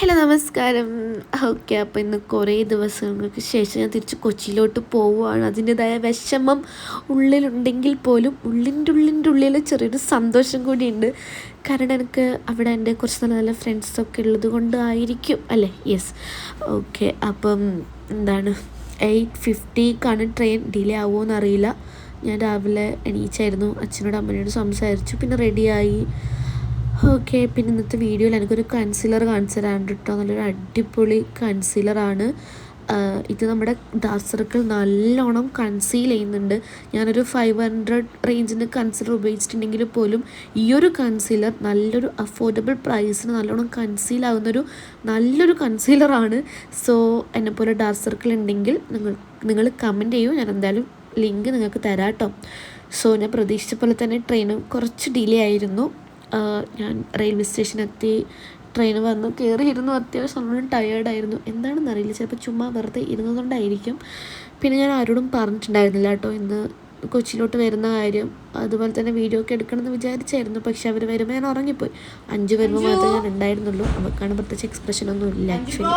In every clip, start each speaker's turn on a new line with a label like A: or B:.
A: Hello നമസ്കാരം. Okay, അപ്പോൾ ഇന്ന് കുറേ ദിവസങ്ങൾക്ക് ശേഷം ഞാൻ തിരിച്ച് കൊച്ചിയിലോട്ട് പോവുകയാണ്. അതിൻ്റെതായ വിഷമം ഉള്ളിലുണ്ടെങ്കിൽ പോലും ഉള്ളിൽ ചെറിയൊരു സന്തോഷം കൂടിയുണ്ട്. കാരണം എനിക്ക് അവിടെ എൻ്റെ കുറച്ച് നല്ല നല്ല ഫ്രണ്ട്സൊക്കെ ഉള്ളത് കൊണ്ടായിരിക്കും അല്ലേ. Yes, okay. അപ്പം എന്താണ് 8:50ക്കാണ് ട്രെയിൻ. ഡിലേ ആവുമോ എന്നറിയില്ല. ഞാൻ രാവിലെ എണീച്ചായിരുന്നു, അച്ഛനോട് അമ്മയോട് സംസാരിച്ചു, പിന്നെ റെഡിയായി. ഓക്കെ, പിന്നെ ഇന്നത്തെ വീഡിയോയിൽ എനിക്കൊരു കൺസീലർ കാണിച്ചു തരാണ്ട് കേട്ടോ. നല്ലൊരു അടിപൊളി കൺസീലറാണ് ഇത്. നമ്മുടെ ഡാർക്ക് സർക്കിൾ നല്ലോണം കൺസീൽ ചെയ്യുന്നുണ്ട്. ഞാനൊരു 500 റേഞ്ചിൻ്റെ കൺസീലർ ഉപയോഗിച്ചിട്ടുണ്ടെങ്കിൽ പോലും ഈ ഒരു കൺസീലർ നല്ലൊരു അഫോർഡബിൾ പ്രൈസിന് നല്ലോണം കൺസീൽ ആകുന്നൊരു നല്ലൊരു കൺസീലറാണ്. സോ എന്നെപ്പോലെ ഡാർക്ക് സർക്കിൾ ഉണ്ടെങ്കിൽ നിങ്ങൾ കമൻറ്റ് ചെയ്യൂ, ഞാൻ എന്തായാലും ലിങ്ക് നിങ്ങൾക്ക് തരാം കേട്ടോ. സോ ഞാൻ പ്രതീക്ഷിച്ച പോലെ തന്നെ ട്രെയിന് കുറച്ച് ഡിലേ ആയിരുന്നു. ഞാൻ റെയിൽവേ സ്റ്റേഷനെത്തി, ട്രെയിൻ വന്ന് കയറിയിരുന്നു. അത്യാവശ്യം നല്ലോണം ടയേർഡായിരുന്നു. എന്താണെന്നറിയില്ല, ചിലപ്പോൾ ചുമ്മാ വെറുതെ ഇരുന്നതുകൊണ്ടായിരിക്കും. പിന്നെ ഞാൻ ആരോടും പറഞ്ഞിട്ടുണ്ടായിരുന്നില്ല കേട്ടോ ഇന്ന് കൊച്ചിയിലോട്ട് വരുന്ന കാര്യം. അതുപോലെ തന്നെ വീഡിയോ ഒക്കെ എടുക്കണമെന്ന് വിചാരിച്ചായിരുന്നു, പക്ഷെ അവർ വരുമ്പോൾ ഞാൻ ഉറങ്ങിപ്പോയി. 5 വരുമ്പോൾ മാത്രമേ ഞാൻ ഉണ്ടായിരുന്നുള്ളൂ. അവർക്കാണ് പ്രത്യേകിച്ച് എക്സ്പ്രഷനൊന്നും ഇല്ല ആക്ച്വലി.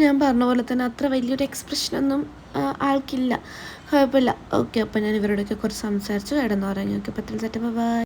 A: ഞാൻ പറഞ്ഞ പോലെ തന്നെ അത്ര വലിയൊരു എക്സ്പ്രഷനൊന്നും ആൾക്കില്ല. കുഴപ്പമില്ല. ഓക്കെ, അപ്പോൾ ഞാൻ ഇവരോടൊക്കെ കുറച്ച് സംസാരിച്ചു, കിടന്നുറങ്ങി. ഓക്കെ, പത്തിൽ സെറ്റ്. ബൈ.